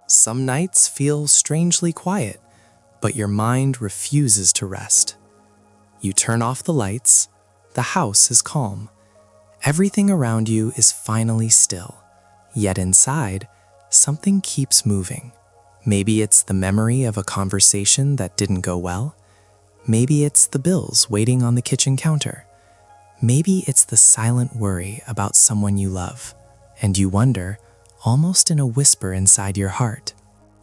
Some nights feel strangely quiet, but your mind refuses to rest. You turn off the lights, the house is calm. Everything around you is finally still. Yet inside, something keeps moving. Maybe it's the memory of a conversation that didn't go well. Maybe it's the bills waiting on the kitchen counter. Maybe it's the silent worry about someone you love. And you wonder, almost in a whisper inside your heart,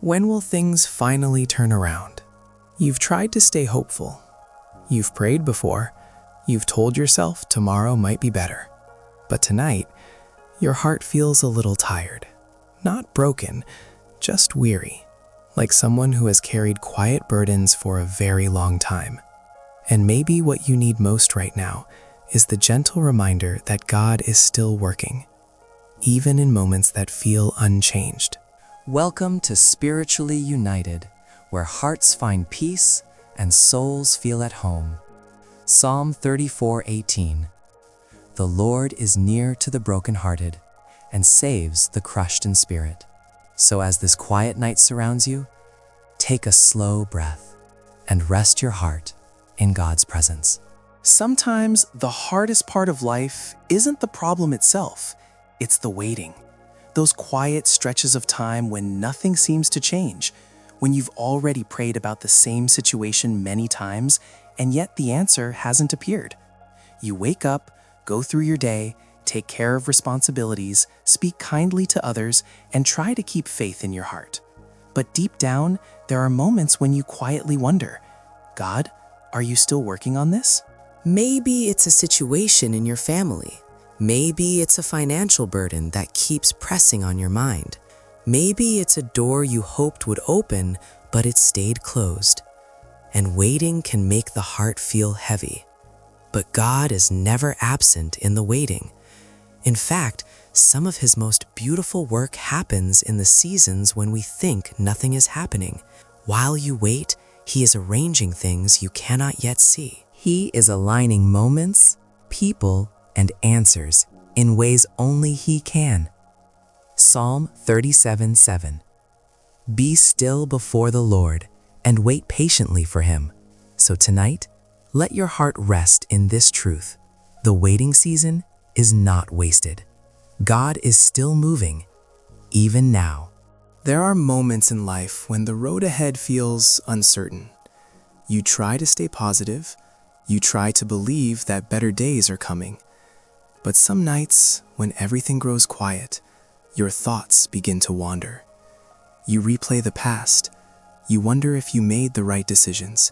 when will things finally turn around? You've tried to stay hopeful. You've prayed before. You've told yourself tomorrow might be better. But tonight, your heart feels a little tired. Not broken, just weary, like someone who has carried quiet burdens for a very long time. And maybe what you need most right now is the gentle reminder that God is still working, even in moments that feel unchanged. Welcome to Spiritually United, where hearts find peace and souls feel at home. Psalm 34:18. The Lord is near to the brokenhearted and saves the crushed in spirit. So as this quiet night surrounds you, take a slow breath and rest your heart in God's presence. Sometimes the hardest part of life isn't the problem itself, it's the waiting. Those quiet stretches of time when nothing seems to change, when you've already prayed about the same situation many times, and yet the answer hasn't appeared. You wake up, go through your day, take care of responsibilities, speak kindly to others, and try to keep faith in your heart. But deep down, there are moments when you quietly wonder, God, are you still working on this? Maybe it's a situation in your family. Maybe it's a financial burden that keeps pressing on your mind. Maybe it's a door you hoped would open, but it stayed closed. And waiting can make the heart feel heavy. But God is never absent in the waiting. In fact, some of His most beautiful work happens in the seasons when we think nothing is happening. While you wait, He is arranging things you cannot yet see. He is aligning moments, people, and answers in ways only He can. Psalm 37:7. Be still before the Lord and wait patiently for Him. So tonight, let your heart rest in this truth. The waiting season is not wasted. God is still moving, even now. There are moments in life when the road ahead feels uncertain. You try to stay positive. You try to believe that better days are coming. But some nights, when everything grows quiet, your thoughts begin to wander. You replay the past. You wonder if you made the right decisions.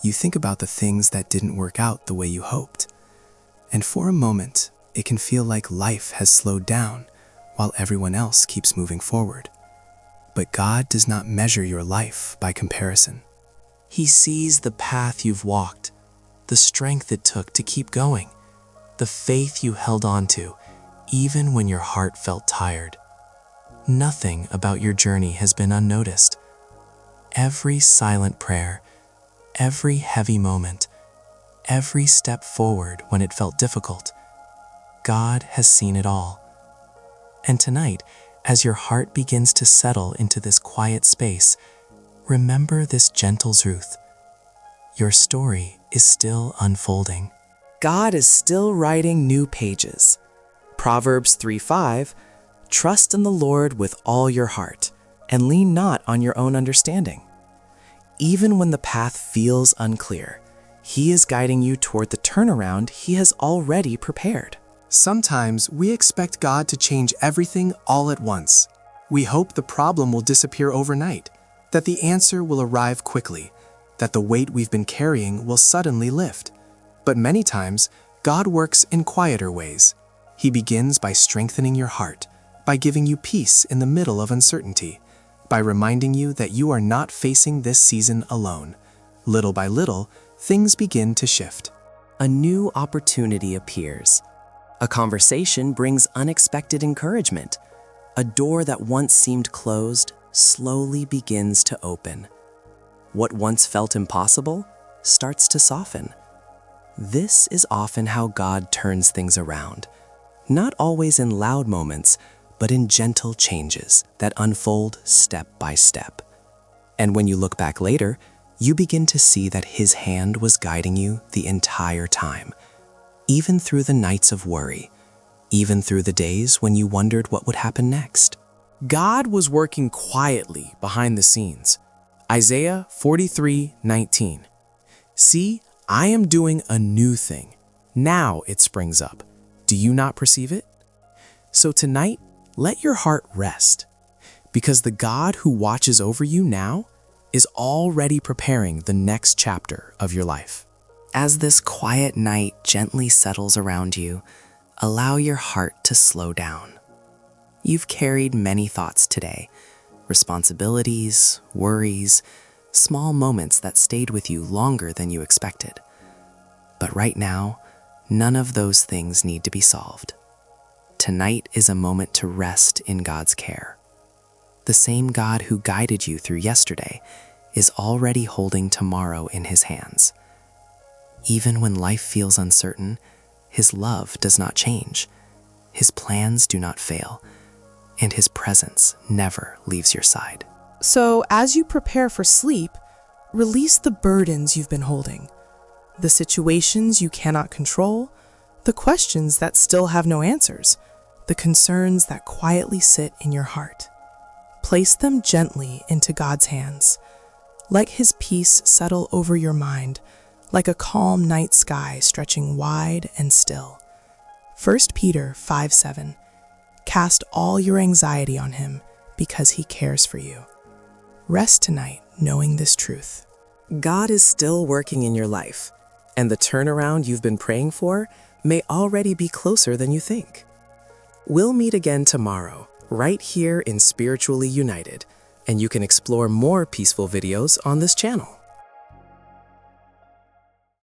You think about the things that didn't work out the way you hoped. And for a moment, it can feel like life has slowed down while everyone else keeps moving forward. But God does not measure your life by comparison. He sees the path you've walked, the strength it took to keep going, the faith you held on to, even when your heart felt tired. Nothing about your journey has been unnoticed. Every silent prayer, every heavy moment, every step forward when it felt difficult, God has seen it all. And tonight, as your heart begins to settle into this quiet space, remember this gentle truth. Your story is still unfolding. God is still writing new pages. Proverbs 3:5, trust in the Lord with all your heart, and lean not on your own understanding. Even when the path feels unclear, He is guiding you toward the turnaround He has already prepared. Sometimes we expect God to change everything all at once. We hope the problem will disappear overnight, that the answer will arrive quickly, that the weight we've been carrying will suddenly lift. But many times, God works in quieter ways. He begins by strengthening your heart, by giving you peace in the middle of uncertainty, by reminding you that you are not facing this season alone. Little by little, things begin to shift. A new opportunity appears. A conversation brings unexpected encouragement. A door that once seemed closed slowly begins to open. What once felt impossible starts to soften. This is often how God turns things around. Not always in loud moments, but in gentle changes that unfold step by step. And when you look back later, you begin to see that His hand was guiding you the entire time, even through the nights of worry, even through the days when you wondered what would happen next. God was working quietly behind the scenes. Isaiah 43:19. See, I am doing a new thing. Now it springs up. Do you not perceive it? So tonight, let your heart rest, because the God who watches over you now is already preparing the next chapter of your life. As this quiet night gently settles around you, allow your heart to slow down. You've carried many thoughts today, responsibilities, worries, small moments that stayed with you longer than you expected. But right now, none of those things need to be solved. Tonight is a moment to rest in God's care. The same God who guided you through yesterday is already holding tomorrow in His hands. Even when life feels uncertain, His love does not change. His plans do not fail, and His presence never leaves your side. So as you prepare for sleep, release the burdens you've been holding, the situations you cannot control, the questions that still have no answers, the concerns that quietly sit in your heart. Place them gently into God's hands. Let His peace settle over your mind, like a calm night sky stretching wide and still. 1 Peter 5:7. Cast all your anxiety on Him because He cares for you. Rest tonight knowing this truth. God is still working in your life, and the turnaround you've been praying for may already be closer than you think. We'll meet again tomorrow, right here in Spiritually United, and you can explore more peaceful videos on this channel.